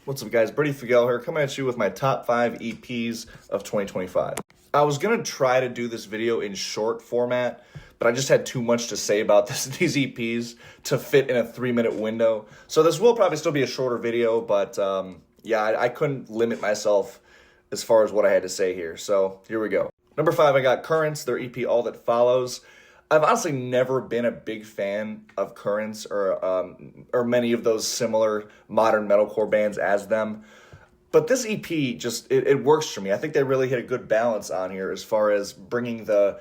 What's up, guys? Brady Figel here, coming at you with my top 5 EPs of 2025. I was going to try to do this video in short format, but I just had too much to say about these EPs to fit in a 3-minute window. So this will probably still be a shorter video, but I couldn't limit myself as far as what I had to say here. So here we go. Number 5, I got Currents, their EP All That Follows. I've honestly never been a big fan of Currents or many of those similar modern metalcore bands as them. But this EP it works for me. I think they really hit a good balance on here as far as bringing the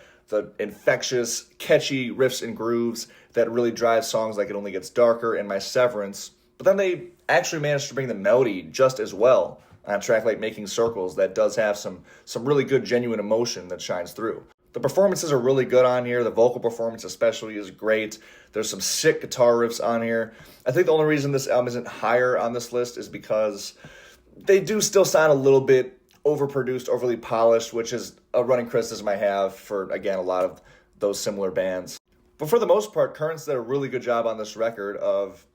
infectious, catchy riffs and grooves that really drive songs like It Only Gets Darker and My Severance. But then they actually managed to bring the melody just as well on a track like Making Circles that does have some really good genuine emotion that shines through. The performances are really good on here. The vocal performance especially is great. There's some sick guitar riffs on here. I think the only reason this album isn't higher on this list is because they do still sound a little bit overproduced, overly polished, which is a running criticism I have for, again, a lot of those similar bands. But for the most part, Currents did a really good job on this record of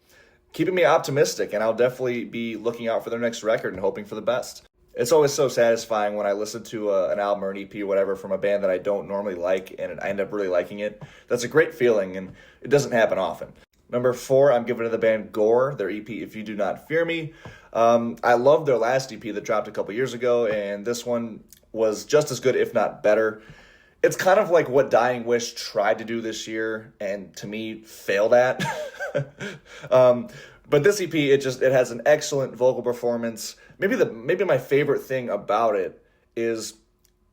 keeping me optimistic, and I'll definitely be looking out for their next record and hoping for the best. It's always so satisfying when I listen to an album or an EP or whatever from a band that I don't normally like and I end up really liking it. That's a great feeling, and it doesn't happen often. Number 4, I'm giving to the band Gore, their EP If You Do Not Fear Me. I loved their last EP that dropped a couple years ago, and this one was just as good, if not better. It's kind of like what Dying Wish tried to do this year, and to me, failed at. But this EP, it has an excellent vocal performance. Maybe my favorite thing about it is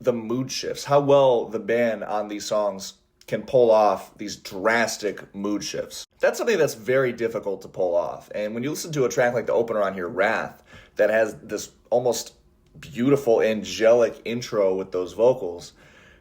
the mood shifts. How well the band on these songs can pull off these drastic mood shifts. That's something that's very difficult to pull off. And when you listen to a track like the opener on here, Wrath, that has this almost beautiful angelic intro with those vocals,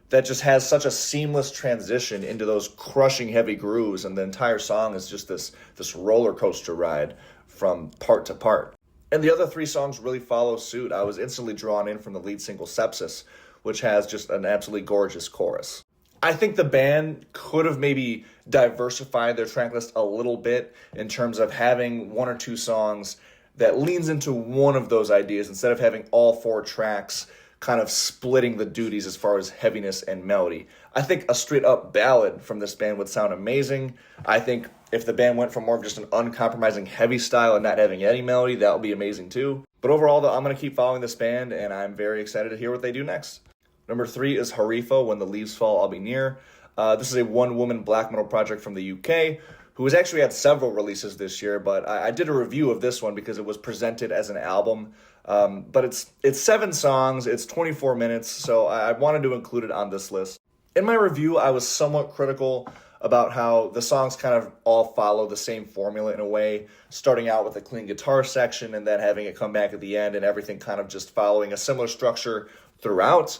that just has such a seamless transition into those crushing heavy grooves, and the entire song is just this roller coaster ride from part to part. And the other 3 songs really follow suit. I was instantly drawn in from the lead single Sepsis, which has just an absolutely gorgeous chorus. I think the band could have maybe diversified their track list a little bit in terms of having 1 or 2 songs that leans into one of those ideas instead of having all 4 tracks kind of splitting the duties as far as heaviness and melody. I think a straight-up ballad from this band would sound amazing. I think if the band went for more of just an uncompromising heavy style and not having any melody, that would be amazing too. But overall, though, I'm going to keep following this band, and I'm very excited to hear what they do next. Number 3 is Harifa, When the Leaves Fall, I'll Be Near. This is a one-woman black metal project from the UK who has actually had several releases this year, but I did a review of this one because it was presented as an album. But it's 7 songs, it's 24 minutes, so I wanted to include it on this list. In my review, I was somewhat critical about how the songs kind of all follow the same formula in a way, starting out with a clean guitar section and then having it come back at the end and everything kind of just following a similar structure throughout.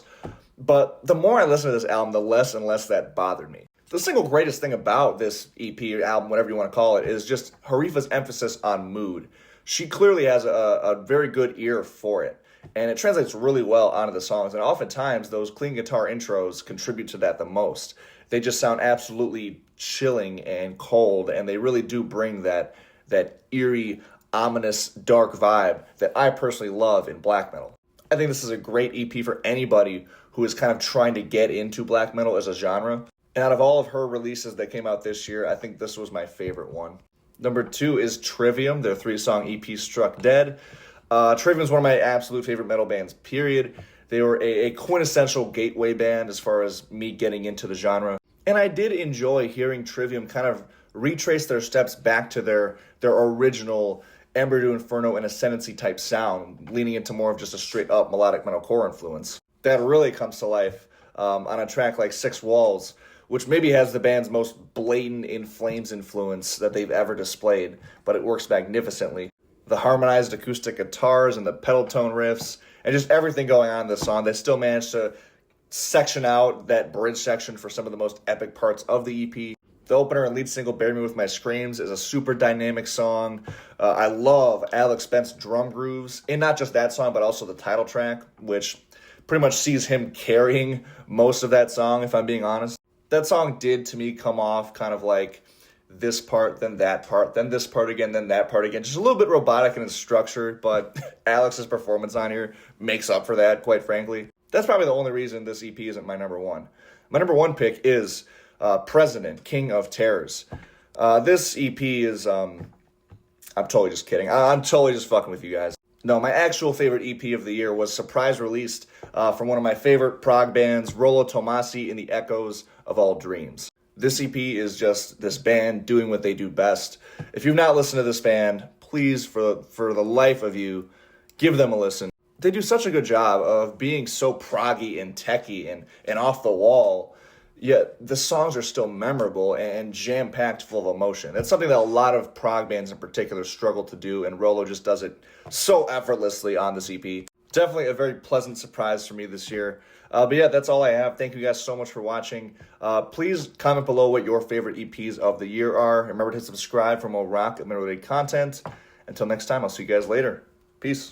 But the more I listen to this album, the less and less that bothered me. The single greatest thing about this EP or album, whatever you want to call it, is just Harifa's emphasis on mood. She clearly has a very good ear for it, and it translates really well onto the songs, and oftentimes those clean guitar intros contribute to that the most. They just sound absolutely chilling and cold, and they really do bring that eerie, ominous, dark vibe that I personally love in black metal. I think this is a great EP for anybody who is kind of trying to get into black metal as a genre. And out of all of her releases that came out this year, I think this was my favorite one. Number 2 is Trivium, their 3-song EP Struck Dead. Trivium is one of my absolute favorite metal bands, period. They were a quintessential gateway band as far as me getting into the genre. And I did enjoy hearing Trivium kind of retrace their steps back to their original Ember to Inferno and Ascendancy type sound, leaning into more of just a straight up melodic metalcore influence. That really comes to life on a track like Six Walls, which maybe has the band's most blatant In Flames influence that they've ever displayed, but it works magnificently. The harmonized acoustic guitars and the pedal tone riffs, and just everything going on in this song, they still managed to section out that bridge section for some of the most epic parts of the EP. The opener and lead single, Bury Me With My Screams, is a super dynamic song. I love Alex Bent's drum grooves, and not just that song, but also the title track, which pretty much sees him carrying most of that song, if I'm being honest. That song did, to me, come off kind of like this part, then that part, then this part again, then that part again. Just a little bit robotic in its structure, but Alex's performance on here makes up for that, quite frankly. That's probably the only reason this EP isn't my number one. My number one pick is President, King of Terrors. This EP is, I'm totally just kidding. I'm totally just fucking with you guys. No, my actual favorite EP of the year was surprise released from one of my favorite prog bands, Rollo Tomasi and the Echoes of All Dreams. This EP is just this band doing what they do best. If you've not listened to this band, please, for the life of you, give them a listen. They do such a good job of being so proggy and techy and off the wall, yet the songs are still memorable and jam-packed full of emotion. That's something that a lot of prog bands in particular struggle to do, and Rollo just does it so effortlessly on this EP. Definitely a very pleasant surprise for me this year. But yeah, that's all I have. Thank you guys so much for watching. Please comment below what your favorite EPs of the year are. Remember to subscribe for more rock and metal-related content. Until next time, I'll see you guys later. Peace.